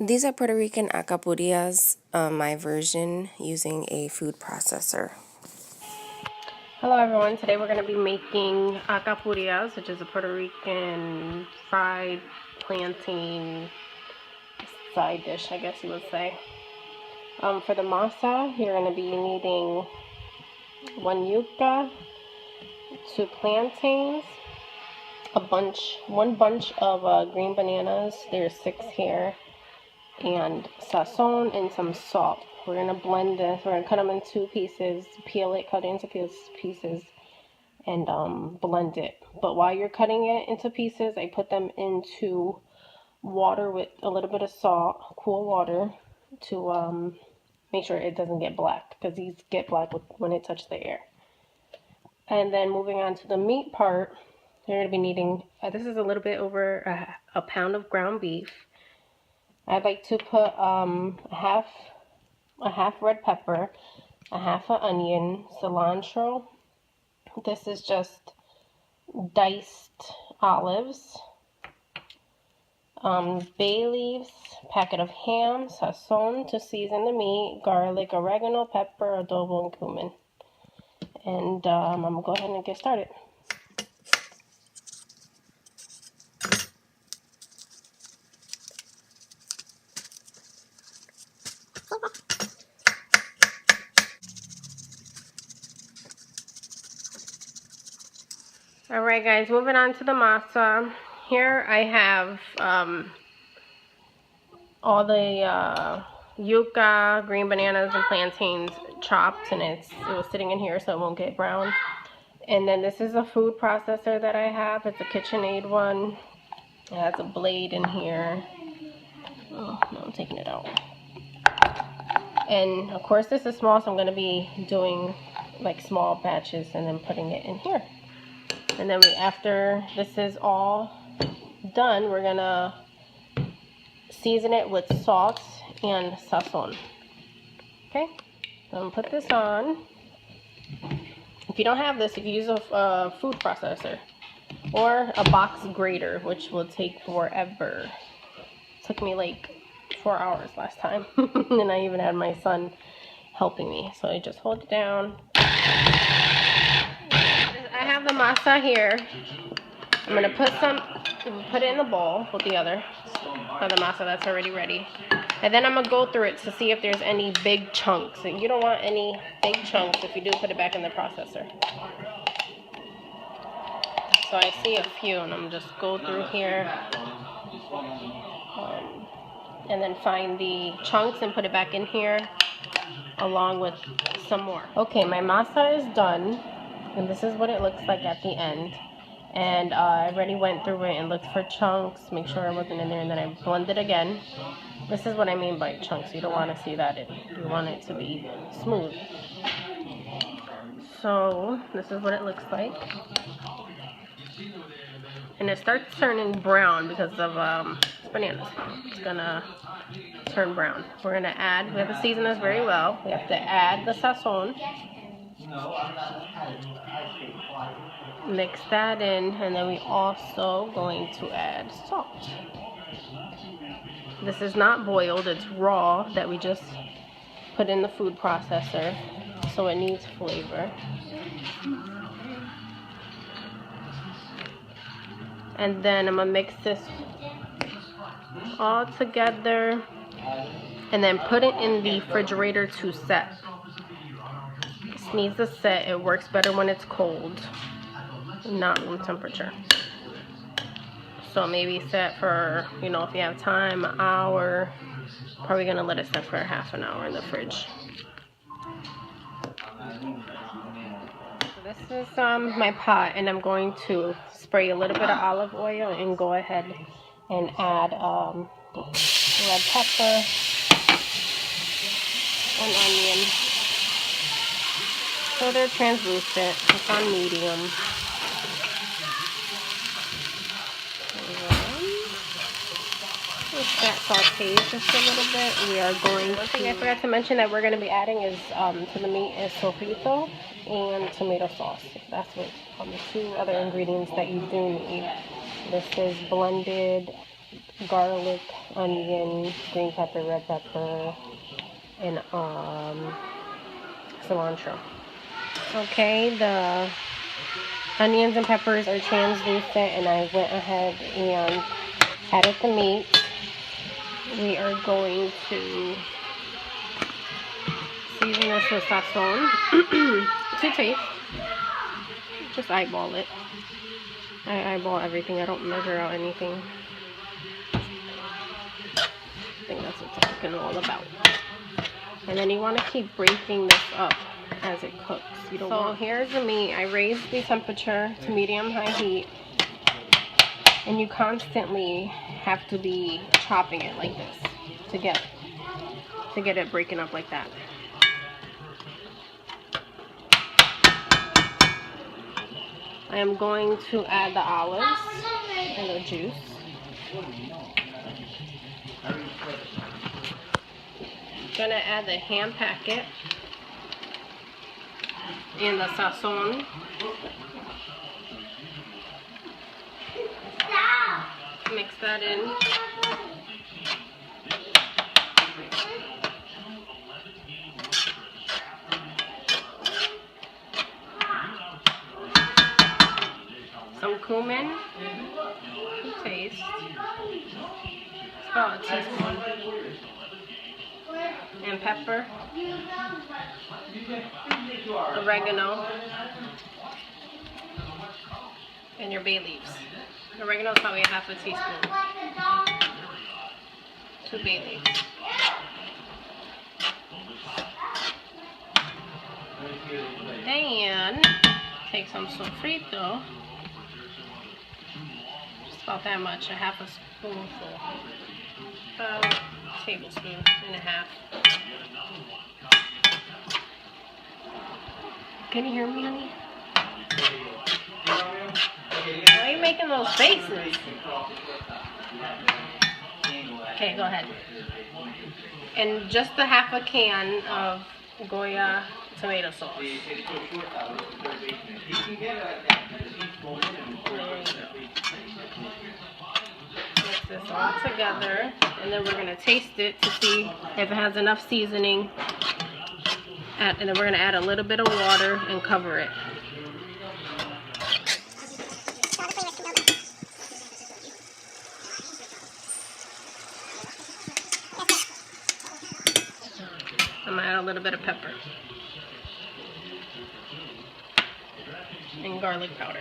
These are Puerto Rican Alcapurrias, my version using a food processor. Hello everyone, today we're going to be making Alcapurrias, which is a Puerto Rican fried plantain side dish, I guess you would say. For the masa, you're going to be needing 1 yuca, 2 plantains, one bunch of green bananas, there's 6 here, and sazon and some salt. We're going to blend this. We're going to cut them in 2 pieces, peel it, cut it into pieces, and blend it. But while you're cutting it into pieces, I put them into water with a little bit of salt, cool water, to make sure it doesn't get black, because these get black when it touches the air. And then moving on to the meat part, you're going to be needing, this is a little bit over a pound of ground beef. I'd like to put a half red pepper, a half an onion, cilantro. This is just diced olives, bay leaves, packet of ham, sazon to season the meat, garlic, oregano, pepper, adobo, and cumin. And I'm going to go ahead and get started. Alright guys, moving on to the masa. Here I have all the yuca, green bananas, and plantains chopped, and it was sitting in here so it won't get brown. And then this is a food processor that I have. It's a KitchenAid one. It has a blade in here. Oh, no, I'm taking it out. And of course this is small, so I'm going to be doing like small batches and then putting it in here. And then after this is all done, we're going to season it with salt and sazon. Okay, so I'm going to put this on. If you don't have this, you can use a food processor or a box grater, which will take forever. It took me like 4 hours last time. And I even had my son helping me. So I just hold it down. I have the masa here. I'm going to put it in the bowl with the other of the masa that's already ready. And then I'm going to go through it to see if there's any big chunks. And you don't want any big chunks. If you do, put it back in the processor. So I see a few, and I'm just go through here. And then find the chunks and put it back in here along with some more. Okay, my masa is done. And this is what it looks like at the end. And I already went through it and looked for chunks, make sure it wasn't in there, and then I blended again. This is what I mean by chunks. You don't want to see that. You want it to be smooth. So this is what it looks like. And it starts turning brown because of bananas. It's gonna turn brown. We're gonna add, we have to season this very well. We have to add the sazon. Mix that in, and then we also going to add salt. This is not boiled, it's raw that we just put in the food processor, so it needs flavor. And then I'm gonna mix this all together and then put it in the refrigerator to set. This needs to set. It works better when it's cold, not room temperature. So maybe set for, you know, if you have time, an hour. Probably gonna let it set for half an hour in the fridge. So this is my pot, and I'm going to spray a little bit of olive oil and go ahead and add red pepper, an onion. So they're translucent. It's on medium. That sauteed just a little bit. We are going. One thing I forgot to mention that we're going to be adding is to the meat is sofrito and tomato sauce. That's what the 2 other ingredients that you do need. This is blended garlic, onion, green pepper, red pepper, and cilantro. Okay, the onions and peppers are translucent, and I went ahead and added the meat. We are going to season this with sazon to taste. Just eyeball it. I eyeball everything. I don't measure out anything. I think that's what it's all about. And then you want to keep breaking this up as it cooks. So here's the meat. I raised the temperature to medium-high heat. And you constantly have to be chopping it like this to get it breaking up like that. I am going to add the olives and the juice. Gonna add the ham packet and the sazon. Mix that in. Some cumin to taste. It's about a teaspoon. And pepper. Oregano. And your bay leaves. Oregano is probably half a teaspoon. 2 bay leaves. Then take some sofrito. Just about that much, a half a spoonful. About a tablespoon and a half. Can you hear me, honey? Why are you making those faces? Okay, go ahead. And just a half a can of Goya tomato sauce. There you go. Mix this all together, and then we're going to taste it to see if it has enough seasoning. And then we're going to add a little bit of water and cover it. I'm going to add a little bit of pepper and garlic powder.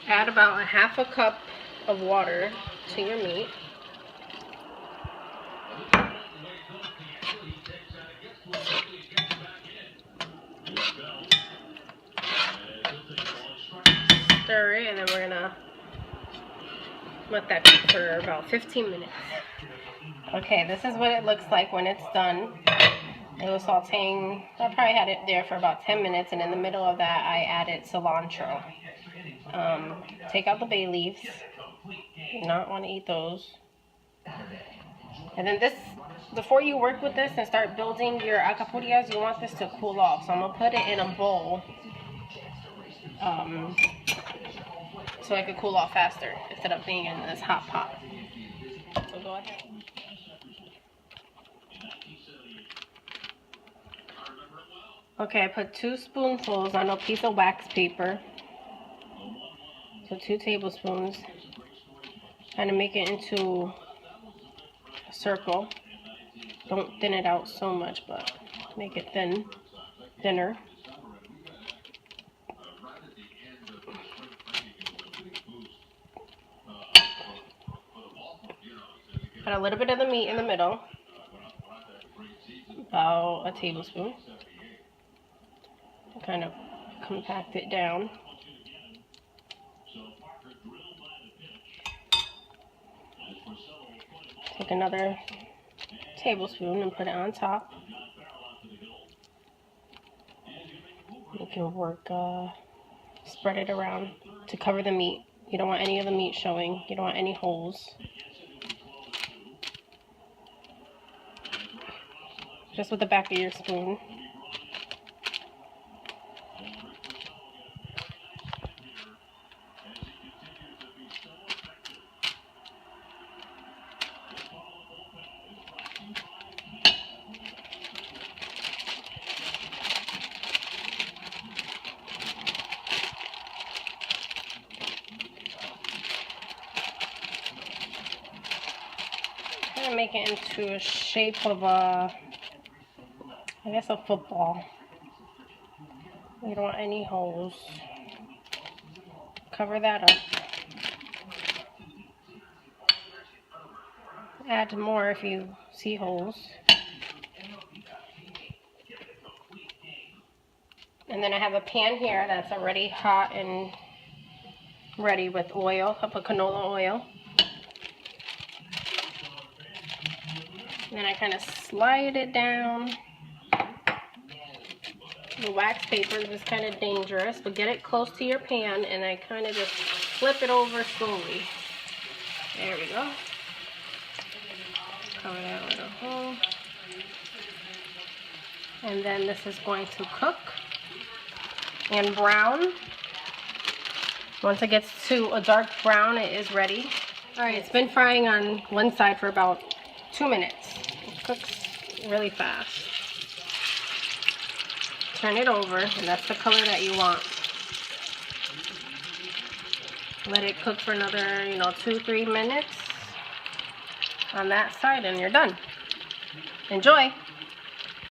Add about a half a cup of water to your meat. Stir it, and then we're gonna let that cook for about 15 minutes. Okay, this is what it looks like when it's done. It was sauteing. I probably had it there for about 10 minutes, and in the middle of that I added cilantro. Take out the bay leaves. You do not want to eat those. And then this, before you work with this and start building your alcapurrias, you want this to cool off. So I'm going to put it in a bowl so it could cool off faster instead of being in this hot pot. So go ahead. Okay, I put 2 spoonfuls on a piece of wax paper. So 2 tablespoons. Kind of make it into a circle. Don't thin it out so much, but make it thinner. Put a little bit of the meat in the middle. About a tablespoon. Kind of compact it down. Take another tablespoon and put it on top. You can work spread it around to cover the meat. You don't want any of the meat showing. You don't want any holes. Just with the back of your spoon. Kind of make it into a shape of a, I guess, a football. You don't want any holes. Cover that up. Add more if you see holes. And then I have a pan here that's already hot and ready with oil. I put canola oil. And then I kind of slide it down. The wax paper is kind of dangerous, but get it close to your pan and I kind of just flip it over slowly. There we go. Cover that little hole. And then this is going to cook and brown. Once it gets to a dark brown, it is ready. Alright, it's been frying on one side for about 2 minutes. It cooks really fast. Turn it over, and that's the color that you want. Let it cook for another, 2-3 minutes on that side, and you're done. Enjoy!